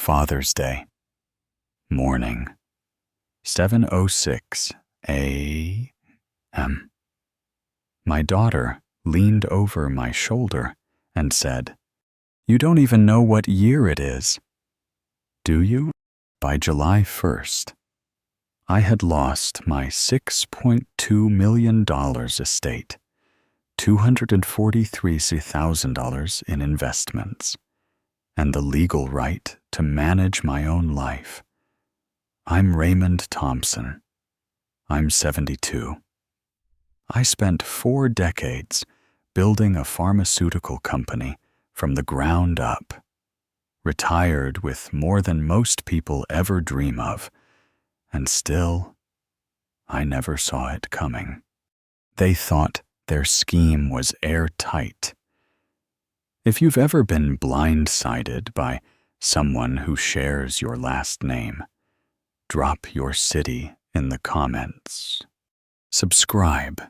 Father's Day. Morning. 7:06 a.m. My daughter leaned over my shoulder and said, "You don't even know what year it is, do you?" By July 1st, I had lost my $6.2 million estate, $243,000 in investments, and the legal right to manage my own life. I'm Raymond Thompson. I'm 72. I spent 4 decades building a pharmaceutical company from the ground up, retired with more than most people ever dream of, and still, I never saw it coming. They thought their scheme was airtight. If you've ever been blindsided by someone who shares your last name, drop your city in the comments. Subscribe.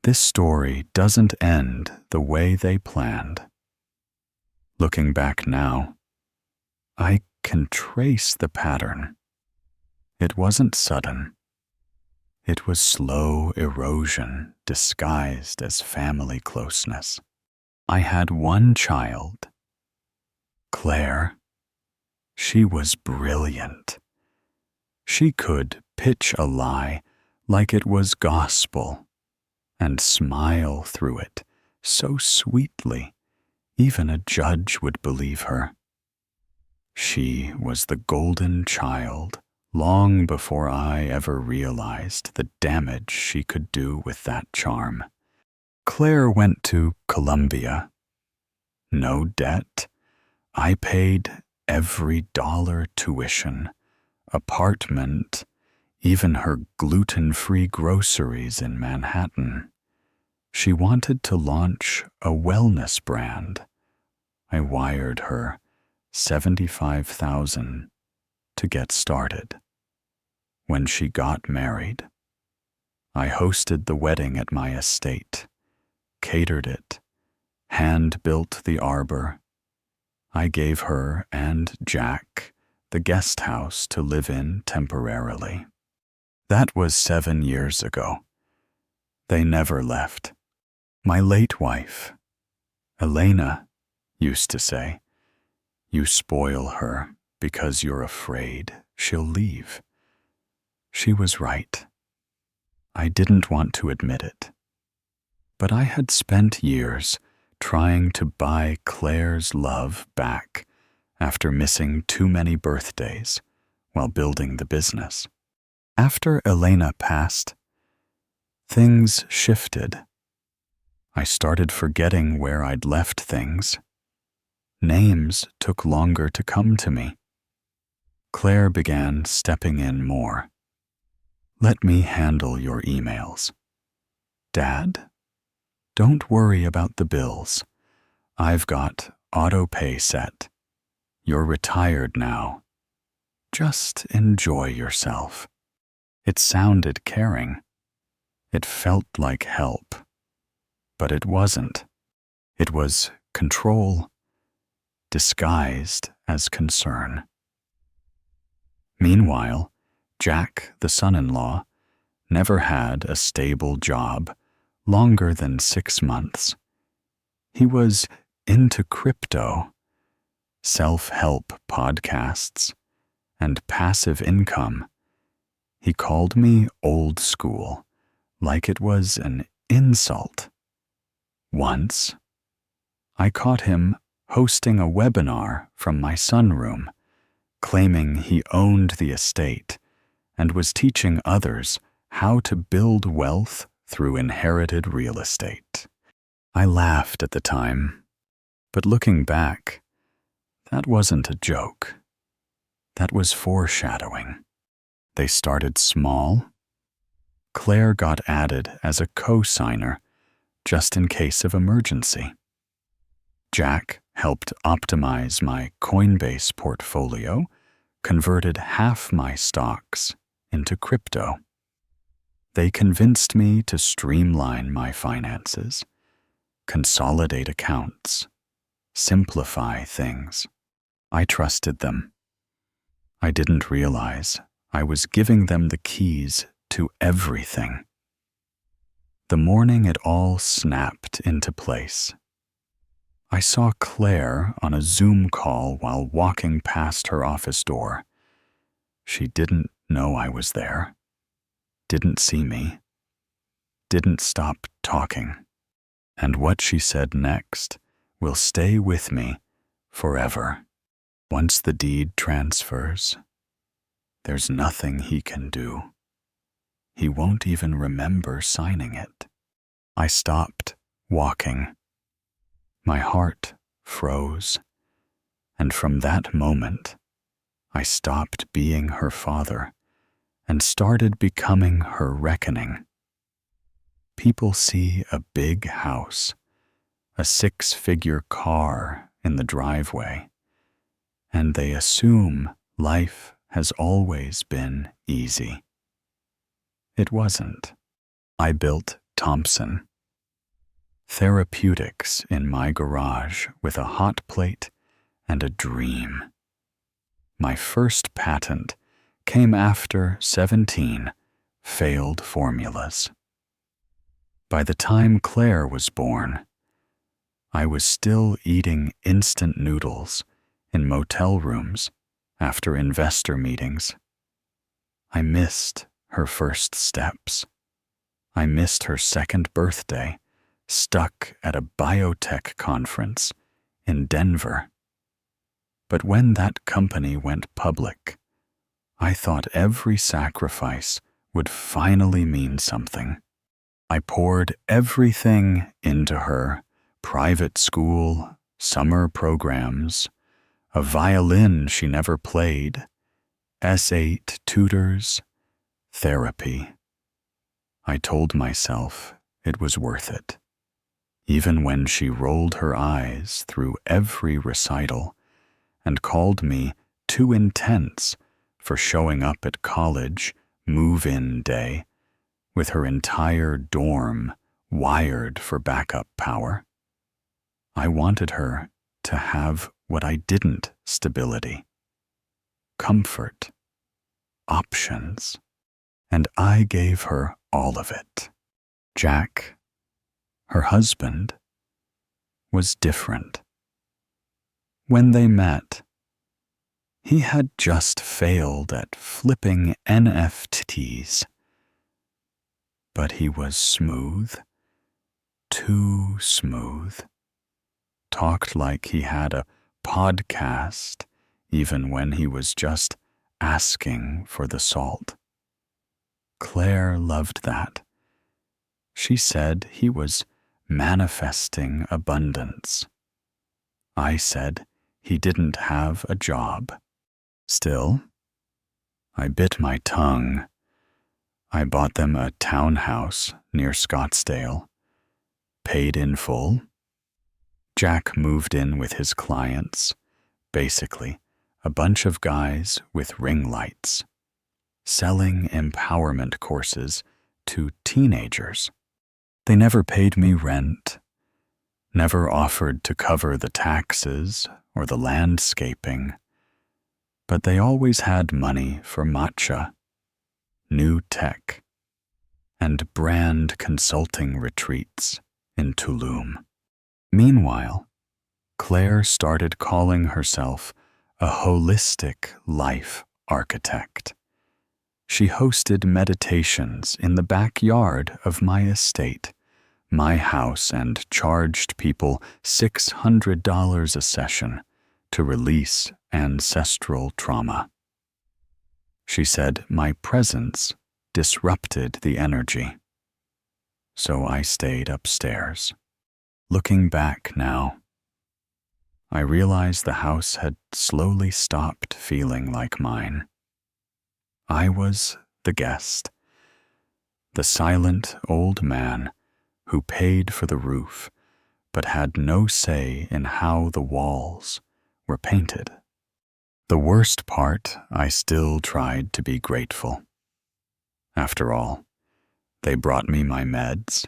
This story doesn't end the way they planned. Looking back now, I can trace the pattern. It wasn't sudden. It was slow erosion disguised as family closeness. I had one child, Claire. She was brilliant. She could pitch a lie like it was gospel and smile through it so sweetly, even a judge would believe her. She was the golden child long before I ever realized the damage she could do with that charm. Claire went to Columbia. No debt. I paid every dollar tuition, apartment, even her gluten-free groceries in Manhattan. She wanted to launch a wellness brand. I wired her $75,000 to get started. When she got married, I hosted the wedding at my estate, catered it, hand-built the arbor. I gave her and Jack the guest house to live in temporarily. That was 7 years ago. They never left. My late wife, Elena, used to say, "You spoil her because you're afraid she'll leave." She was right. I didn't want to admit it. But I had spent years trying to buy Claire's love back after missing too many birthdays while building the business. After Elena passed, things shifted. I started forgetting where I'd left things. Names took longer to come to me. Claire began stepping in more. "Let me handle your emails. Dad, don't worry about the bills. I've got auto-pay set. You're retired now. Just enjoy yourself." It sounded caring. It felt like help. But it wasn't. It was control, disguised as concern. Meanwhile, Jack, the son-in-law, never had a stable job longer than 6 months. He was into crypto, self-help podcasts, and passive income. He called me old school, like it was an insult. Once, I caught him hosting a webinar from my sunroom, claiming he owned the estate and was teaching others how to build wealth through inherited real estate. I laughed at the time, but looking back, that wasn't a joke. That was foreshadowing. They started small. Claire got added as a co-signer just in case of emergency. Jack helped optimize my Coinbase portfolio, converted half my stocks into crypto. They convinced me to streamline my finances, consolidate accounts, simplify things. I trusted them. I didn't realize I was giving them the keys to everything. The morning it all snapped into place. I saw Claire on a Zoom call while walking past her office door. She didn't know I was there, didn't see me, didn't stop talking. And what she said next will stay with me forever. Once the deed transfers, there's nothing he can do. He won't even remember signing it. I stopped walking. My heart froze, and from that moment, I stopped being her father and started becoming her reckoning. People see a big house, a 6-figure car in the driveway, and they assume life has always been easy. It wasn't. I built Thompson. Therapeutics in my garage with a hot plate and a dream. My first patent came after 17 failed formulas. By the time Claire was born, I was still eating instant noodles in motel rooms after investor meetings. I missed her first steps. I missed her second birthday, stuck at a biotech conference in Denver. But when that company went public, I thought every sacrifice would finally mean something. I poured everything into her: private school, summer programs, a violin she never played, S8 tutors, therapy. I told myself it was worth it. Even when she rolled her eyes through every recital and called me too intense for showing up at college move-in day with her entire dorm wired for backup power. I wanted her to have what I didn't: stability, comfort, options, and I gave her all of it. Jack, her husband, was different. When they met, he had just failed at flipping NFTs, but he was smooth, too smooth, talked like he had a podcast even when he was just asking for the salt. Claire loved that. She said he was manifesting abundance. I said he didn't have a job. Still, I bit my tongue. I bought them a townhouse near Scottsdale, paid in full. Jack moved in with his clients, basically a bunch of guys with ring lights, selling empowerment courses to teenagers. They never paid me rent, never offered to cover the taxes or the landscaping, but they always had money for matcha, new tech, and brand consulting retreats in Tulum. Meanwhile, Claire started calling herself a holistic life architect. She hosted meditations in the backyard of my estate, my house, and charged people $600 a session to release ancestral trauma. She said my presence disrupted the energy, so I stayed upstairs. Looking back now, I realized the house had slowly stopped feeling like mine. I was the guest, the silent old man who paid for the roof but had no say in how the walls were painted. The worst part, I still tried to be grateful. After all, they brought me my meds.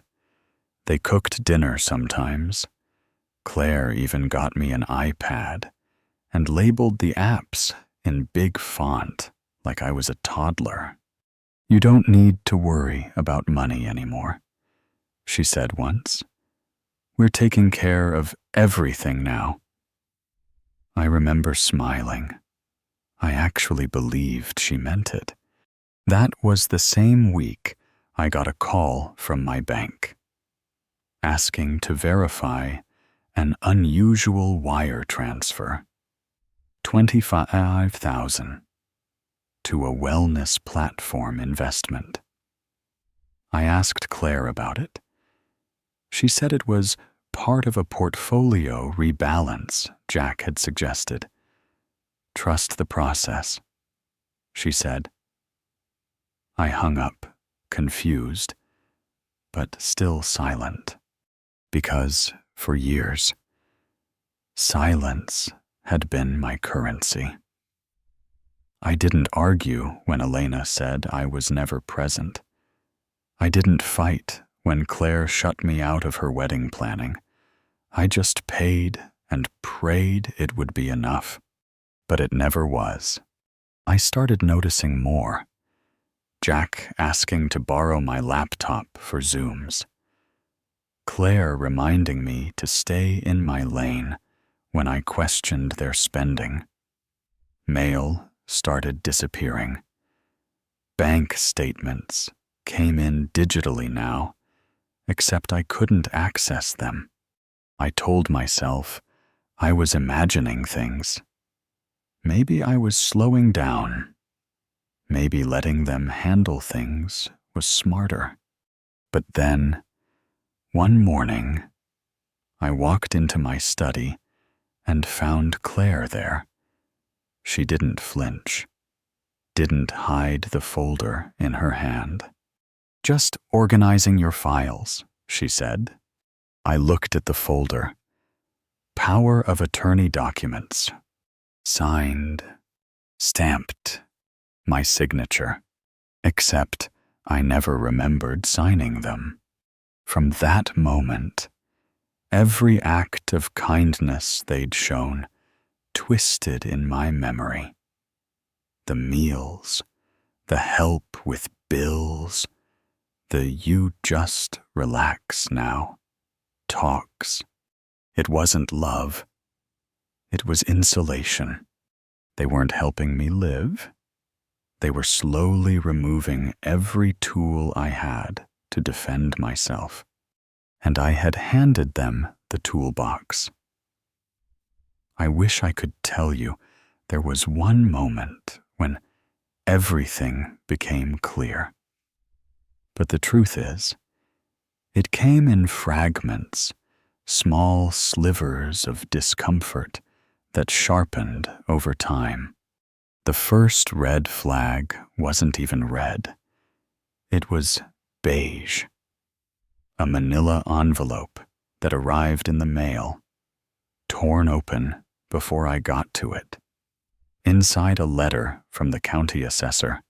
They cooked dinner sometimes. Claire even got me an iPad and labeled the apps in big font like I was a toddler. "You don't need to worry about money anymore," she said once. "We're taking care of everything now." I remember smiling. I actually believed she meant it. That was the same week I got a call from my bank, asking to verify an unusual wire transfer, $25,000, to a wellness platform investment. I asked Claire about it. She said it was part of a portfolio rebalance Jack had suggested. "Trust the process," she said. I hung up, confused, but still silent, because, for years, silence had been my currency. I didn't argue when Elena said I was never present. I didn't fight when Claire shut me out of her wedding planning. I just paid and prayed it would be enough. But it never was. I started noticing more. Jack asking to borrow my laptop for Zooms. Claire reminding me to stay in my lane when I questioned their spending. Mail started disappearing. Bank statements came in digitally now, except I couldn't access them. I told myself I was imagining things. Maybe I was slowing down. Maybe letting them handle things was smarter. But then, one morning, I walked into my study and found Claire there. She didn't flinch, didn't hide the folder in her hand. "Just organizing your files," she said. I looked at the folder. Power of attorney documents. Signed, stamped, my signature. Except I never remembered signing them. From that moment, every act of kindness they'd shown twisted in my memory. The meals, the help with bills, the "you just relax now" talks. It wasn't love. It was insulation. They weren't helping me live. They were slowly removing every tool I had to defend myself. And I had handed them the toolbox. I wish I could tell you there was one moment when everything became clear. But the truth is, it came in fragments, small slivers of discomfort that sharpened over time. The first red flag wasn't even red. It was beige. A manila envelope that arrived in the mail, torn open before I got to it. Inside a letter from the county assessor.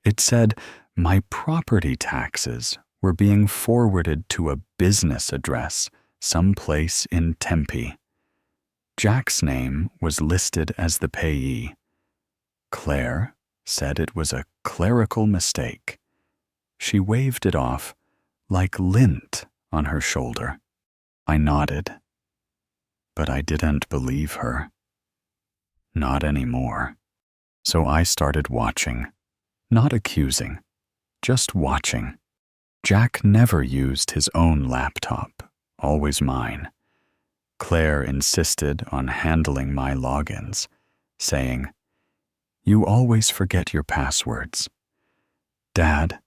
It said my property taxes were being forwarded to a business address someplace in Tempe. Jack's name was listed as the payee. Claire said it was a clerical mistake. She waved it off like lint on her shoulder. I nodded, but I didn't believe her. Not anymore. So I started watching, not accusing, just watching. Jack never used his own laptop, always mine. Claire insisted on handling my logins, saying, "You always forget your passwords." Dad,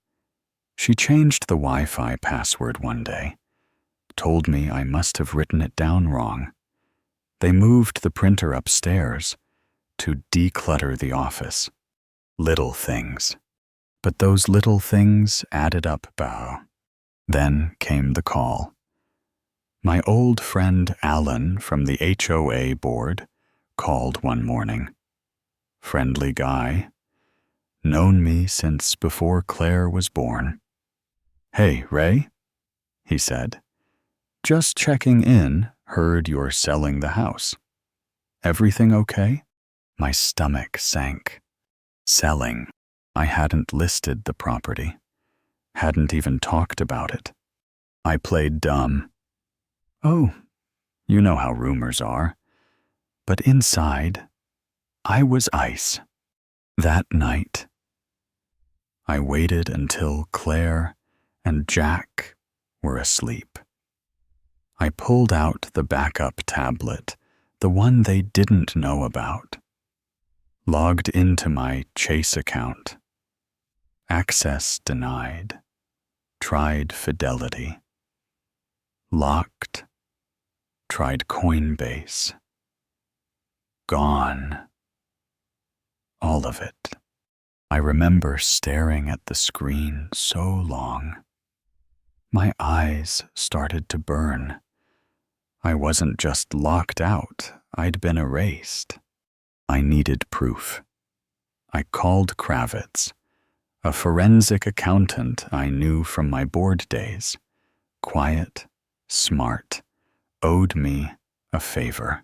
she changed the Wi-Fi password one day, told me I must have written it down wrong. They moved the printer upstairs to declutter the office. Little things. But those little things added up, Bao. Then came the call. My old friend Alan from the HOA board called one morning. Friendly guy. Known me since before Claire was born. "Hey, Ray," he said. "Just checking in, heard you're selling the house. Everything okay? My stomach sank. Selling. I hadn't listed the property. Hadn't even talked about it. I played dumb. Oh, you know how rumors are. But inside, I was ice. That night, I waited until Claire and Jack were asleep. I pulled out the backup tablet, the one they didn't know about. Logged into my Chase account. Access denied. Tried Fidelity. Locked. Tried Coinbase. Gone. All of it. I remember staring at the screen so long. My eyes started to burn. I wasn't just locked out, I'd been erased. I needed proof. I called Kravitz, a forensic accountant I knew from my board days. Quiet, smart, owed me a favor.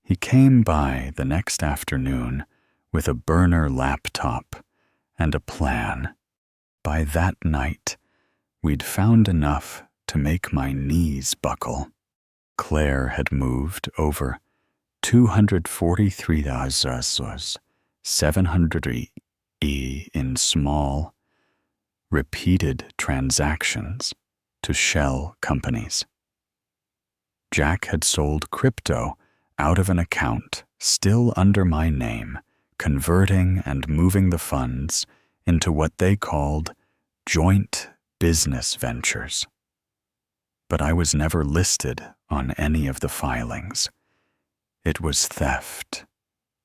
He came by the next afternoon with a burner laptop and a plan. By that night, we'd found enough to make my knees buckle. Claire had moved over 243,700 in small, repeated transactions to shell companies. Jack had sold crypto out of an account still under my name, converting and moving the funds into what they called joint business ventures. But I was never listed on any of the filings. It was theft,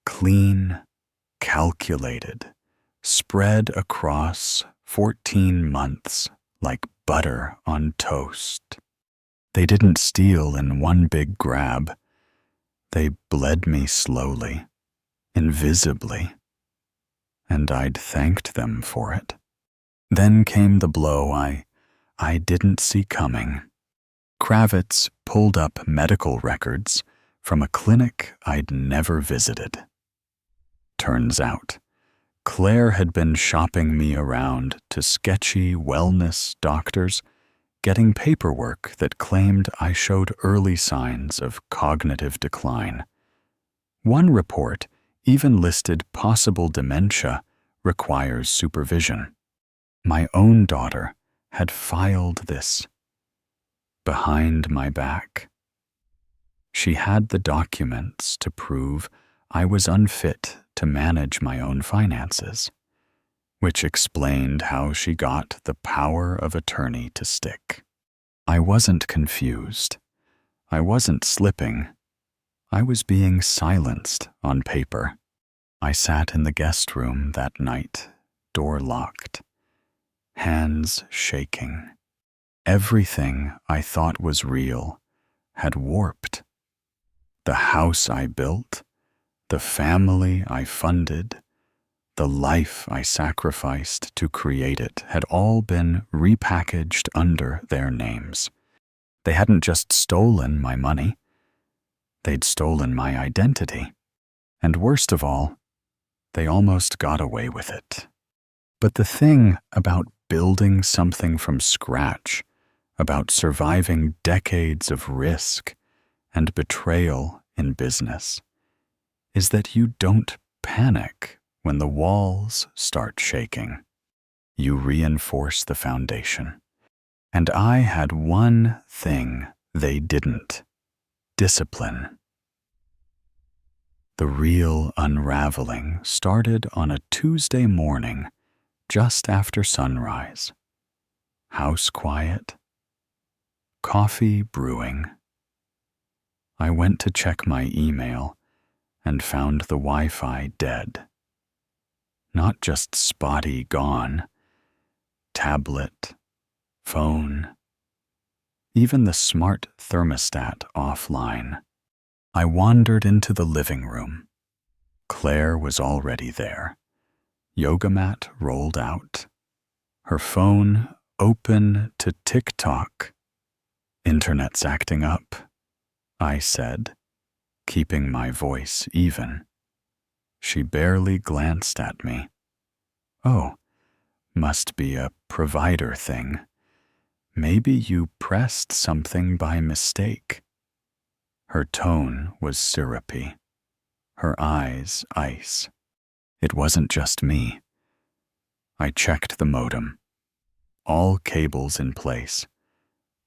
clean, calculated, spread across 14 months like butter on toast. They didn't steal in one big grab. They bled me slowly, invisibly, and I'd thanked them for it. Then came the blow I didn't see coming. Kravitz pulled up medical records from a clinic I'd never visited. Turns out, Claire had been shopping me around to sketchy wellness doctors, getting paperwork that claimed I showed early signs of cognitive decline. One report even listed possible dementia requires supervision. My own daughter had filed this behind my back. She had the documents to prove I was unfit to manage my own finances, which explained how she got the power of attorney to stick. I wasn't confused. I wasn't slipping. I was being silenced on paper. I sat in the guest room that night, door locked, hands shaking. Everything I thought was real had warped. The house I built, the family I funded, the life I sacrificed to create it had all been repackaged under their names. They hadn't just stolen my money, they'd stolen my identity. And worst of all, they almost got away with it. But the thing about building something from scratch, about surviving decades of risk and betrayal in business, is that you don't panic when the walls start shaking. You reinforce the foundation. And I had one thing they didn't: discipline. The real unraveling started on a Tuesday morning just after sunrise. House quiet, coffee brewing. I went to check my email and found the Wi-Fi dead. Not just spotty gone, tablet, phone, even the smart thermostat offline. I wandered into the living room. Claire was already there. Yoga mat rolled out. Her phone open to TikTok. Internet's acting up, I said, keeping my voice even. She barely glanced at me. "Oh, must be a provider thing. Maybe you pressed something by mistake." Her tone was syrupy, her eyes ice. It wasn't just me. I checked the modem. All cables in place.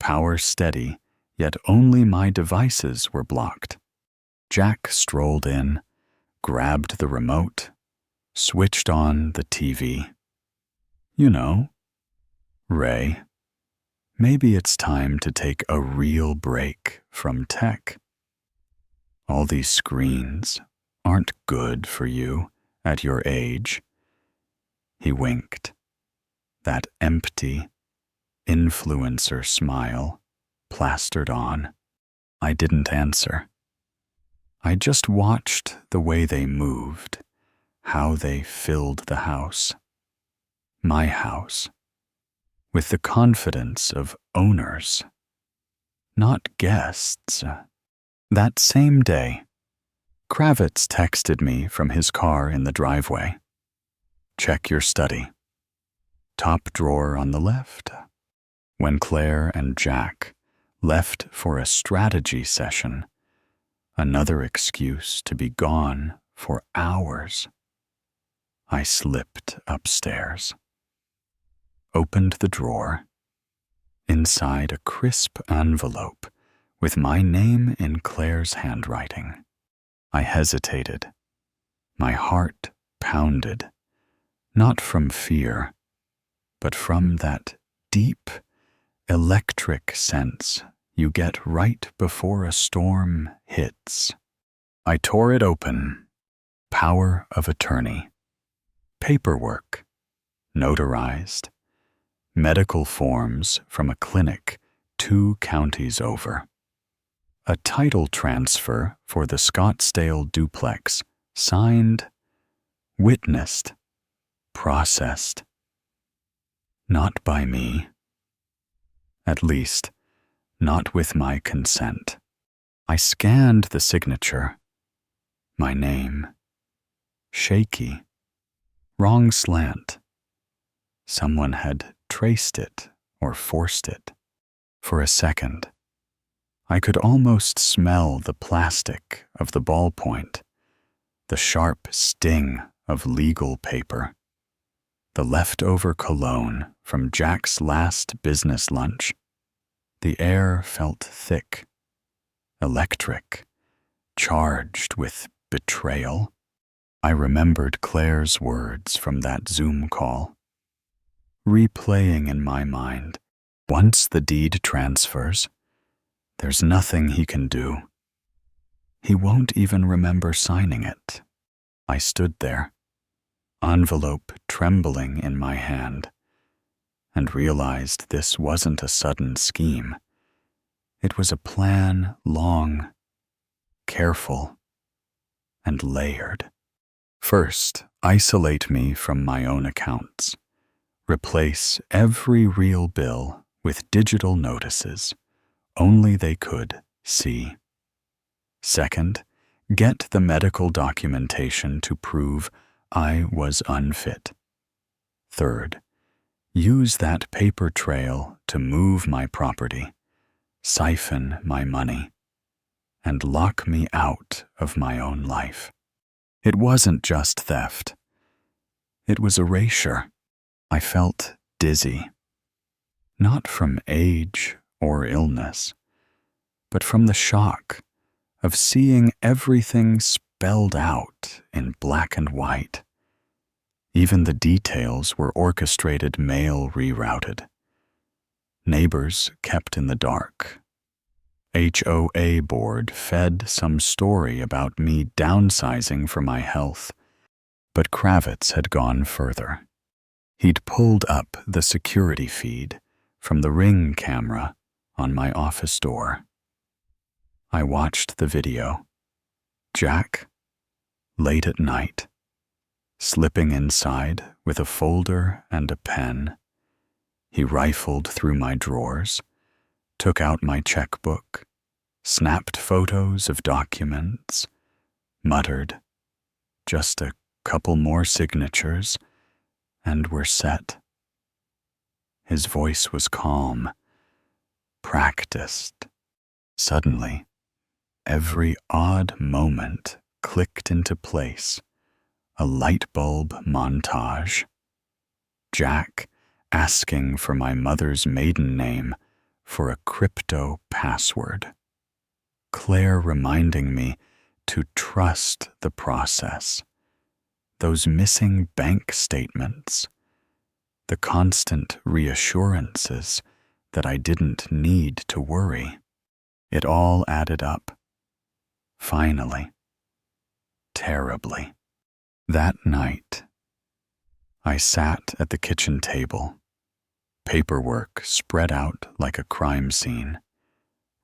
Power steady, yet only my devices were blocked. Jack strolled in, grabbed the remote, switched on the TV. "You know, Ray, maybe it's time to take a real break from tech. All these screens aren't good for you at your age." He winked. That empty, influencer smile plastered on. I didn't answer. I just watched the way they moved, how they filled the house. My house. With the confidence of owners, not guests. That same day, Kravitz texted me from his car in the driveway. "Check your study. Top drawer on the left." When Claire and Jack left for a strategy session, another excuse to be gone for hours, I slipped upstairs. Opened the drawer. Inside a crisp envelope with my name in Claire's handwriting. I hesitated. My heart pounded, not from fear, but from that deep, electric sense you get right before a storm hits. I tore it open. Power of attorney. Paperwork. Notarized. Medical forms from a clinic 2 counties over. A title transfer for the Scottsdale duplex, signed, witnessed, processed. Not by me. At least, not with my consent. I scanned the signature. My name. Shaky. Wrong slant. Someone had traced it or forced it. For a second, I could almost smell the plastic of the ballpoint, the sharp sting of legal paper, the leftover cologne from Jack's last business lunch. The air felt thick, electric, charged with betrayal. I remembered Claire's words from that Zoom call, replaying in my mind. Once the deed transfers, there's nothing he can do. He won't even remember signing it. I stood there, envelope trembling in my hand, and realized this wasn't a sudden scheme. It was a plan long, careful, and layered. First, isolate me from my own accounts. Replace every real bill with digital notices, only they could see. Second, get the medical documentation to prove I was unfit. Third, use that paper trail to move my property, siphon my money, and lock me out of my own life. It wasn't just theft. It was erasure. I felt dizzy. Not from age or illness, but from the shock of seeing everything spelled out in black and white. Even the details were orchestrated mail rerouted. Neighbors kept in the dark. HOA board fed some story about me downsizing for my health, but Kravitz had gone further. He'd pulled up the security feed from the Ring camera on my office door. I watched the video. Jack, late at night, slipping inside with a folder and a pen. He rifled through my drawers, took out my checkbook, snapped photos of documents, muttered, "Just a couple more signatures, and we're set." His voice was calm, practiced. Suddenly, every odd moment clicked into place, a light bulb montage. Jack asking for my mother's maiden name for a crypto password. Claire reminding me to trust the process. Those missing bank statements. The constant reassurances that I didn't need to worry. It all added up. Finally. Terribly. That night, I sat at the kitchen table, paperwork spread out like a crime scene,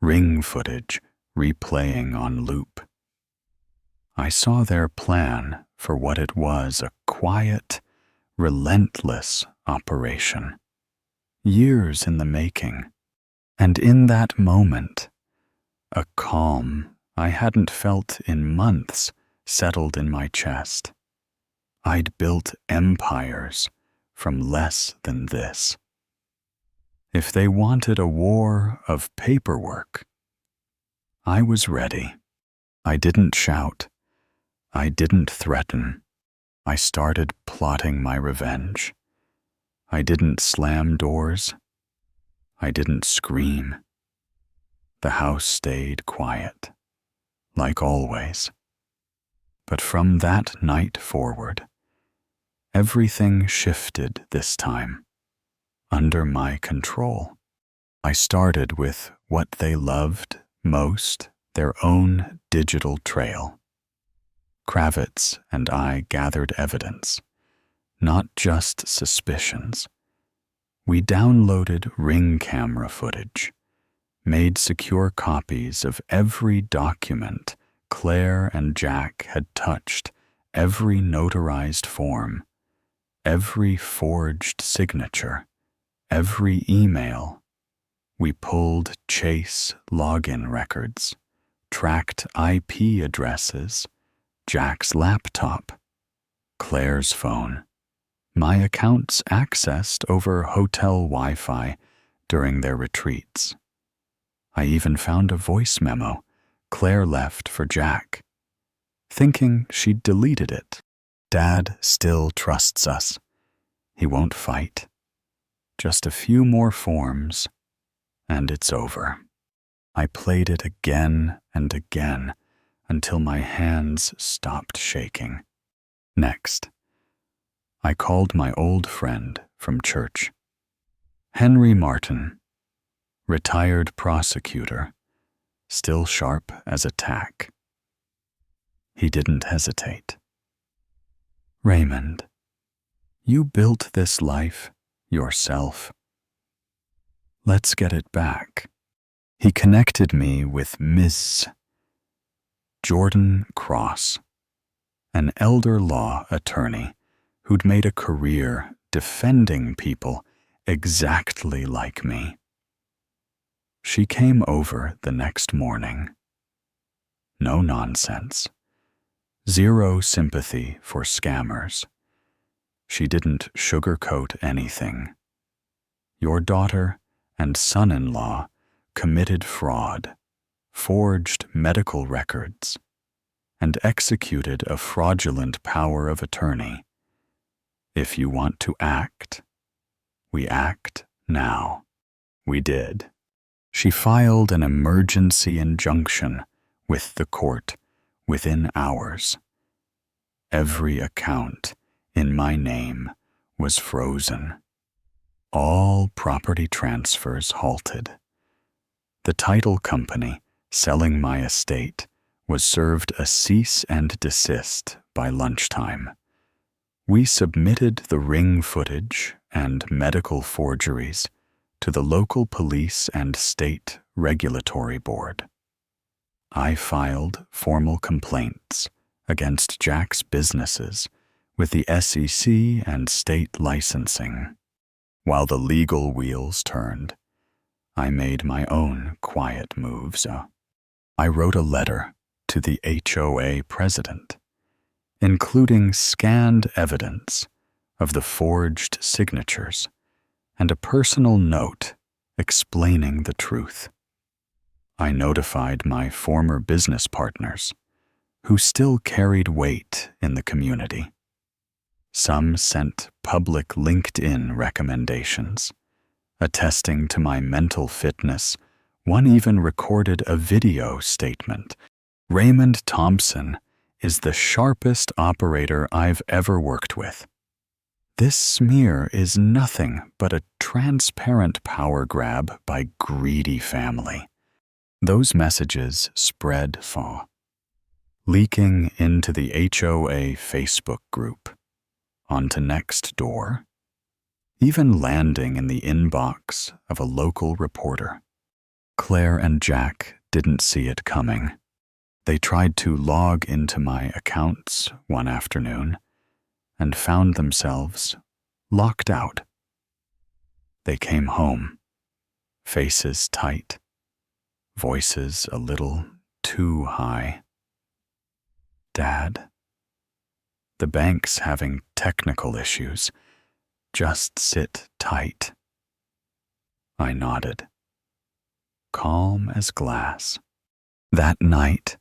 ring footage replaying on loop. I saw their plan for what it was, a quiet, relentless operation, years in the making, and in that moment, a calm I hadn't felt in months settled in my chest. I'd built empires from less than this. If they wanted a war of paperwork, I was ready. I didn't shout. I didn't threaten. I started plotting my revenge. I didn't slam doors. I didn't scream. The house stayed quiet, like always. But from that night forward, everything shifted this time, under my control. I started with what they loved most, their own digital trail. Kravitz and I gathered evidence, not just suspicions. We downloaded ring camera footage, made secure copies of every document Claire and Jack had touched, every notarized form, every forged signature, every email. We pulled Chase login records, tracked IP addresses, Jack's laptop, Claire's phone, my accounts accessed over hotel Wi-Fi during their retreats. I even found a voice memo Claire left for Jack, thinking she'd deleted it. Dad still trusts us. He won't fight. Just a few more forms, and it's over. I played it again and again until my hands stopped shaking. Next, I called my old friend from church, Henry Martin, retired prosecutor, still sharp as a tack. He didn't hesitate. "Raymond, you built this life yourself. Let's get it back." He connected me with Ms. Jordan Cross, an elder law attorney who'd made a career defending people exactly like me. She came over the next morning. No nonsense. Zero sympathy for scammers. She didn't sugarcoat anything. Your daughter and son-in-law committed fraud, forged medical records, and executed a fraudulent power of attorney. If you want to act, we act now. We did. She filed an emergency injunction with the court within hours. Every account in my name was frozen. All property transfers halted. The title company selling my estate was served a cease and desist by lunchtime. We submitted the ring footage and medical forgeries to the local police and state regulatory board. I filed formal complaints against Jack's businesses with the SEC and state licensing. While the legal wheels turned, I made my own quiet moves. I wrote a letter to the HOA president, including scanned evidence of the forged signatures and a personal note explaining the truth. I notified my former business partners, who still carried weight in the community. Some sent public LinkedIn recommendations, attesting to my mental fitness. One even recorded a video statement. Raymond Thompson is the sharpest operator I've ever worked with. This smear is nothing but a transparent power grab by greedy family. Those messages spread far, leaking into the HOA Facebook group, onto Nextdoor, even landing in the inbox of a local reporter. Claire and Jack didn't see it coming. They tried to log into my accounts one afternoon and found themselves locked out. They came home, faces tight, voices a little too high. "Dad, the bank's having technical issues. Just sit tight." I nodded, calm as glass. That night,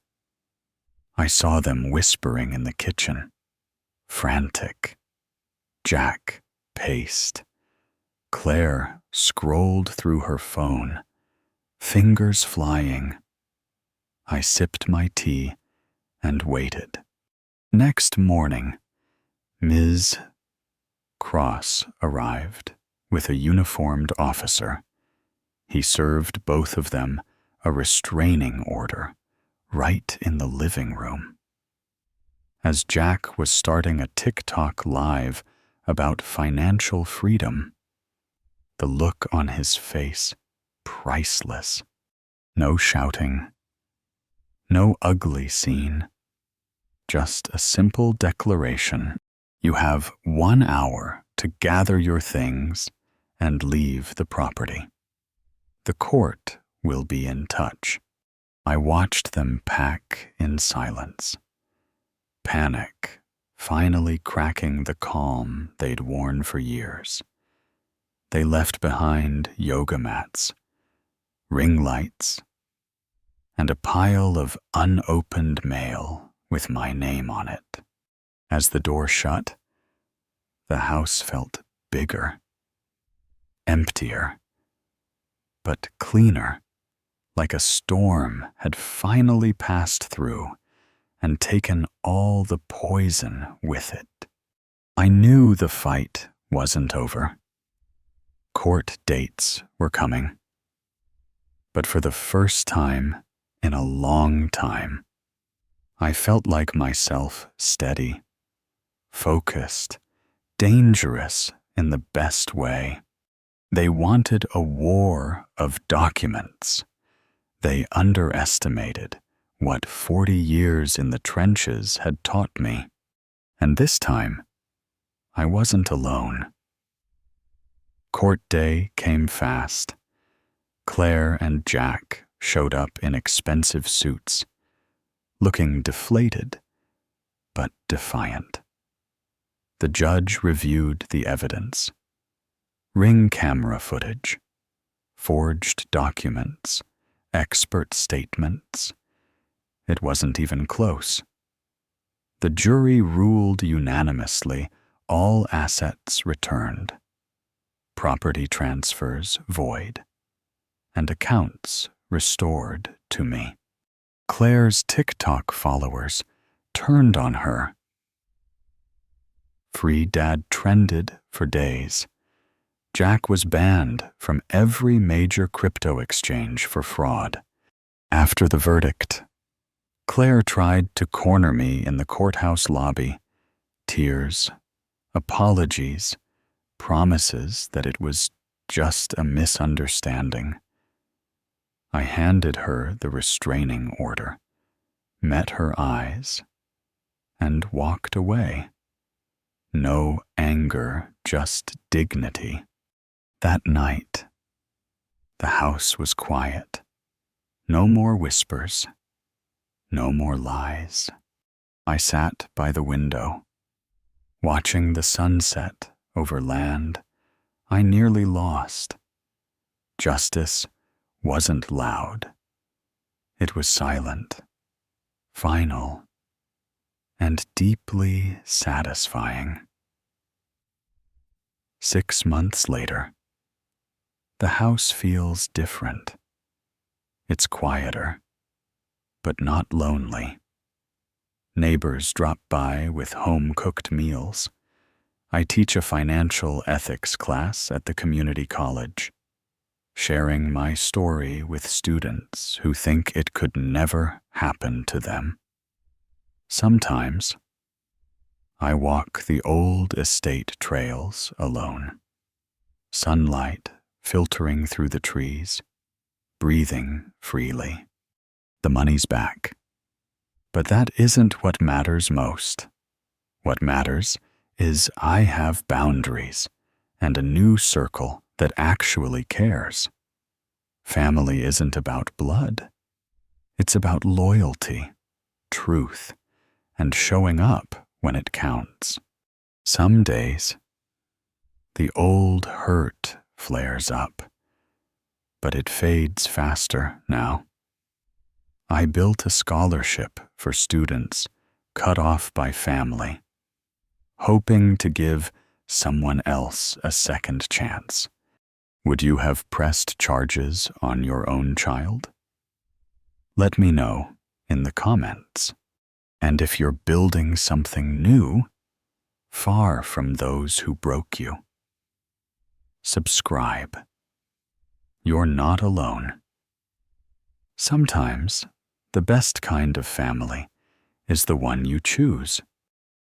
I saw them whispering in the kitchen, frantic. Jack paced. Claire scrolled through her phone, fingers flying. I sipped my tea and waited. Next morning, Ms. Cross arrived with a uniformed officer. He served both of them a restraining order right in the living room. As Jack was starting a TikTok live about financial freedom, the look on his face priceless. No shouting, no ugly scene, just a simple declaration. You have 1 hour to gather your things and leave the property. The court will be in touch. I watched them pack in silence, panic finally cracking the calm they'd worn for years. They left behind yoga mats, ring lights, and a pile of unopened mail with my name on it. As the door shut, the house felt bigger, emptier, but cleaner, like a storm had finally passed through and taken all the poison with it. I knew the fight wasn't over. Court dates were coming. But for the first time in a long time, I felt like myself steady, focused, dangerous in the best way. They wanted a war of documents. They underestimated what 40 years in the trenches had taught me. And this time, I wasn't alone. Court day came fast. Claire and Jack showed up in expensive suits, looking deflated, but defiant. The judge reviewed the evidence. Ring camera footage, forged documents, expert statements. It wasn't even close. The jury ruled unanimously, all assets returned, property transfers void, and accounts restored to me. Claire's TikTok followers turned on her. Free Dad trended for days. Jack was banned from every major crypto exchange for fraud. After the verdict, Claire tried to corner me in the courthouse lobby. Tears, apologies, promises that it was just a misunderstanding. I handed her the restraining order, met her eyes, and walked away. No anger, just dignity. That night, the house was quiet. No more whispers, No more lies. I sat by the window, watching the sunset over land I nearly lost. Justice wasn't loud. It was silent, final, and deeply satisfying. 6 months later, the house feels different. It's quieter, but not lonely. Neighbors drop by with home-cooked meals. I teach a financial ethics class at the community college, sharing my story with students who think it could never happen to them. Sometimes, I walk the old estate trails alone, sunlight filtering through the trees, breathing freely. The money's back. But that isn't what matters most. What matters is I have boundaries and a new circle that actually cares. Family isn't about blood. It's about loyalty, truth, and showing up when it counts. Some days, the old hurt flares up, but it fades faster now. I built a scholarship for students cut off by family, hoping to give someone else a second chance. Would you have pressed charges on your own child? Let me know in the comments. And if you're building something new, far from those who broke you, subscribe. You're not alone. Sometimes, the best kind of family is the one you choose.